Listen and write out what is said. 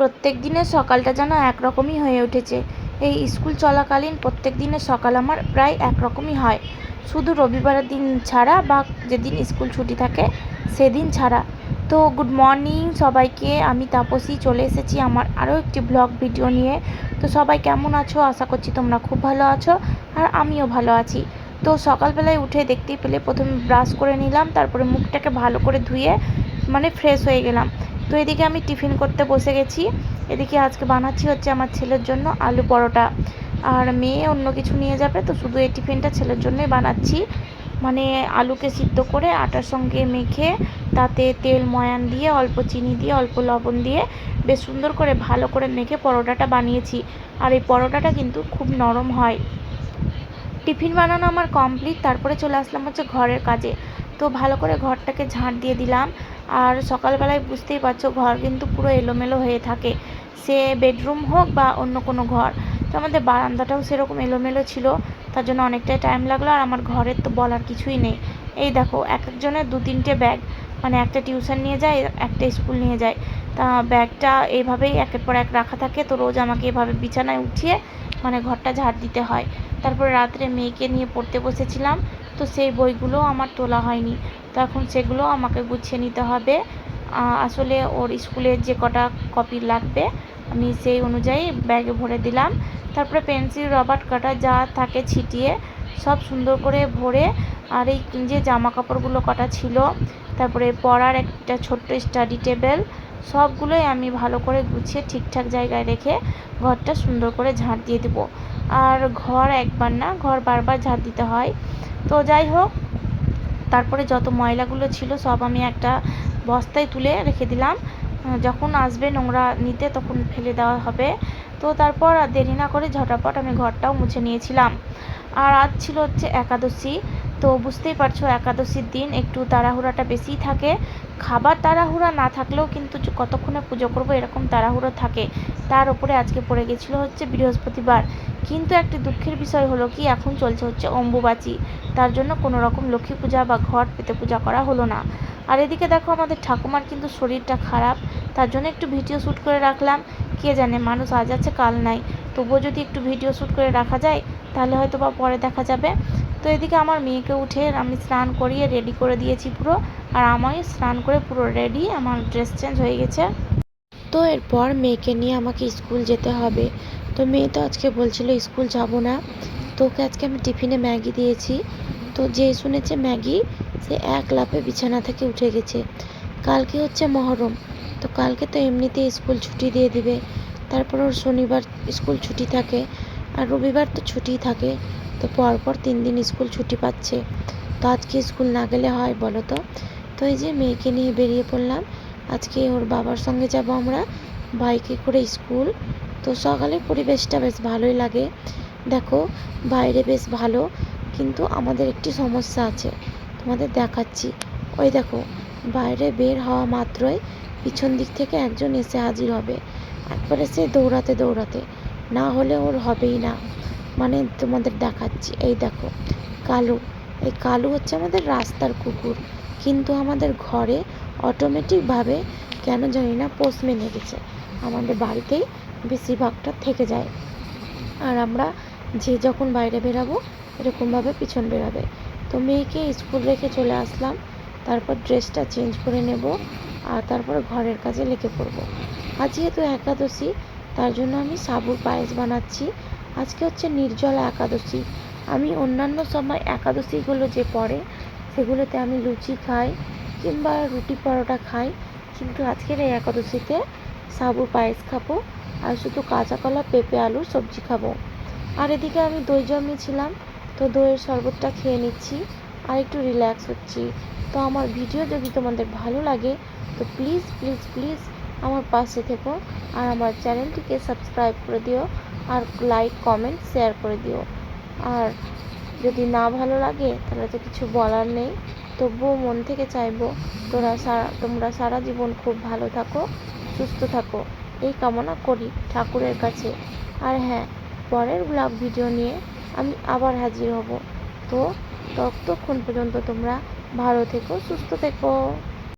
প্রত্যেক দিনের সকালটা যেন একরকমই হয়ে উঠেছে। এই স্কুল চলাকালীন প্রত্যেক দিনের সকাল আমার প্রায় একরকমই হয়, শুধু রবিবারের দিন ছাড়া বা যেদিন স্কুল ছুটি থাকে সেদিন ছাড়া। তো গুড মর্নিং সবাইকে, আমি তাপসী চলে এসেছি আমার আরও একটি ব্লগ ভিডিও নিয়ে। তো সবাই কেমন আছো? আশা করছি তোমরা খুব ভালো আছো, আর আমিও ভালো আছি। তো সকালবেলায় উঠে দেখতেই পেলে প্রথমে ব্রাশ করে নিলাম, তারপরে মুখটাকে ভালো করে ধুয়ে ফ্রেশ হয়ে গেলাম। তো এদিকে আমি টিফিন করতে বসে গেছি। এদিকে আজকে বানাচ্ছি হচ্ছে আমার ছেলের জন্য আলু পরোটা, আর মেয়ে অন্য কিছু নিয়ে যাবে, তো শুধু এই টিফিনটা ছেলের জন্যই বানাচ্ছি। আলুকে সিদ্ধ করে আটার সঙ্গে মেখে তাতে তেল ময়ান দিয়ে অল্প চিনি দিয়ে অল্প লবণ দিয়ে বেশ সুন্দর করে ভালো করে মেখে পরোটাটা বানিয়েছি। আর এই পরোটাটা কিন্তু খুব নরম হয়। টিফিন বানানো আমার কমপ্লিট, তারপরে চলে আসলাম হচ্ছে ঘরের কাজে। তো ভালো করে ঘরটাকে ঝাঁট দিয়ে দিলাম। আর সকালবেলায় বুঝতেই পারছো ঘর কিন্তু পুরো এলোমেলো হয়ে থাকে, সে বেডরুম হোক বা অন্য কোনো ঘর। তো আমাদের বারান্দাটাও সেরকম এলোমেলো ছিল, তার জন্য অনেকটাই টাইম লাগলো। আর আমার ঘরের তো বলার কিছুই নেই। এই দেখো এক একজনের 2-3টে ব্যাগ, একটা টিউশন নিয়ে যায়, একটা স্কুল নিয়ে যায়। তা ব্যাগটা এইভাবেই একের পর এক রাখা থাকে, তো রোজ আমাকে এভাবে বিছানায় উঠিয়ে ঘরটা ঝাড় দিতে হয়। তারপরে রাত্রে মেয়েকে নিয়ে পড়তে বসেছিলাম, তো সেই বইগুলোও আমার তোলা হয়নি, তো এখন সেগুলো আমাকে গুছিয়ে নিতে হবে। আসলে ওর স্কুলের যে কটা কপি লাগবে আমি সেই অনুযায়ী ব্যাগে ভরে দিলাম। তারপরে পেন্সিল রবার কাটা যা থাকে ছিটিয়ে সব সুন্দর করে ভরে, আর এই যে জামা কাপড়গুলো কটা ছিল, তারপরে পড়ার একটা ছোট্ট স্টাডি টেবিল, সবগুলোই আমি ভালো করে গুছিয়ে ঠিকঠাক জায়গায় রেখে ঘরটা সুন্দর করে ঝাঁট দিয়ে দেবো। আর ঘর একবার না, ঘর বারবার ঝাঁট দিতে হয়। তো যাই হোক, তারপরে যত ময়লাগুলো ছিল সব আমি একটা বস্তায় তুলে রেখে দিলাম, যখন আসবে নোংরা নিতে তখন ফেলে দেওয়া হবে। তো তারপর আর দেরি না করে ঝটাপট আমি ঘরটাও মুছে নিয়েছিলাম। আর আজ ছিল হচ্ছে একাদশী, তো বুঝতেই পারছো একাদশীর দিন একটু তাড়াহুড়াটা বেশিই থাকে। খাবার তাড়াহুড়া না থাকলেও কিন্তু কতক্ষণে পুজো করবো এরকম তাড়াহুড়ো থাকে। তার উপরে আজকে পড়ে গেছিলো হচ্ছে বৃহস্পতিবার। কিন্তু একটি দুঃখের বিষয় হলো কি, এখন চলছে হচ্ছে অম্বুবাচী, তার জন্য কোনো রকম লক্ষ্মী পূজা বা ঘট পেতে পূজা করা হলো না। আর এদিকে দেখো আমাদের ঠাকুমার কিন্তু শরীরটা খারাপ, তার জন্য একটু ভিডিও শ্যুট করে রাখলাম। কে জানে মানুষ আজ আছে কাল নাই, তবুও যদি একটু ভিডিও শ্যুট করে রাখা যায় তাহলে হয়তো বা পরে দেখা যাবে। তো এদিকে আমার মেয়েকে উঠে আমি স্নান করিয়ে রেডি করে দিয়েছি পুরো, আর আমি স্নান করে পুরো রেডি, আমার ড্রেস চেঞ্জ হয়ে গেছে। তো এরপর মেয়েকে নিয়ে আমাকে স্কুল যেতে হবে। তো মেয়ে তো আজকে বলছিল স্কুল যাব না, তো ওকে আজকে আমি টিফিনে ম্যাগি দিয়েছি। তো যে শুনেছে ম্যাগি, সে এক লাফে বিছানা থেকে উঠে গেছে। কালকে হচ্ছে মহরম, তো কালকে তো এমনিতেই স্কুল ছুটি দিয়ে দিবে। তারপর ওর শনিবার স্কুল ছুটি থাকে, আর রবিবার তো ছুটিই থাকে। তো পরপর 3 দিন স্কুল ছুটি পাচ্ছে, তো আজকে স্কুল না গেলে হয় বলো তো? তো এই যে মেয়েকে নিয়ে বেরিয়ে পড়লাম। আজকে ওর বাবার সঙ্গে যাব আমরা বাইকে করে স্কুল। তো সকালে পরিবেশটা বেশ ভালোই লাগে। দেখো বাইরে বেশ ভালো, কিন্তু আমাদের একটি সমস্যা আছে, তোমাদের দেখাচ্ছি। ওই দেখো বাইরে বের হওয়া মাত্রই পিছন দিক থেকে একজন এসে হাজির হবে, একবারে সে দৌড়াতে দৌড়াতে, না হলে ওর হবেই না। তোমাদের দেখাচ্ছি, এই দেখো কালু। এই কালু হচ্ছে আমাদের রাস্তার কুকুর, কিন্তু আমাদের ঘরে অটোমেটিকভাবে কেন জানি না পোষ মেনে গেছে, আমাদের বাড়িতেই বেশিরভাগটা থেকে যায়। আর আমরা যে যখন বাইরে বেরাবো এরকমভাবে পিছন বেরাবে। তো মেয়েকে স্কুল রেখে চলে আসলাম, তারপর ড্রেসটা চেঞ্জ করে নেব, আর তারপর ঘরের কাজে লেগে পড়ব। আজ যেহেতু একাদশী, তার জন্য আমি সাবুর পায়েস বানাচ্ছি। আজকে হচ্ছে নির্জলা একাদশী। আমি অন্যান্য সময় একাদশীগুলো যে পড়ে সেগুলোতে আমি লুচি খাই কিংবা রুটি পরোটা খাই, কিন্তু আজকের এই একাদশীতে সাবুর পায়েস খাবো, আর শুধু কাঁচা কলা পেঁপে আলুর সবজি খাবো। আর এদিকে আমি দই জমিয়েছিলাম, তো দইয়ের শরবতটা খেয়ে নিচ্ছি আর একটু রিল্যাক্স হচ্ছি। তো আমার ভিডিও যদি তোমাদের ভালো লাগে তো প্লিজ প্লিজ প্লিজ আমার পাশে থেকো, আর আমার চ্যানেলটিকে সাবস্ক্রাইব করে দিও, আর লাইক কমেন্ট শেয়ার করে দিও। আর যদি না ভালো লাগে তাহলে তো কিছু বলার নেই, তবুও মন থেকে চাইবো তোমরা সারা জীবন খুব ভালো থাকো, সুস্থ থাকো, এই কামনা করি ঠাকুরের কাছে। আর হ্যাঁ, পরের ব্লগ ভিডিও নিয়ে আমি আবার হাজির হব। তো ততক্ষণ পর্যন্ত তোমরা ভালো থেকো, সুস্থ থেকো।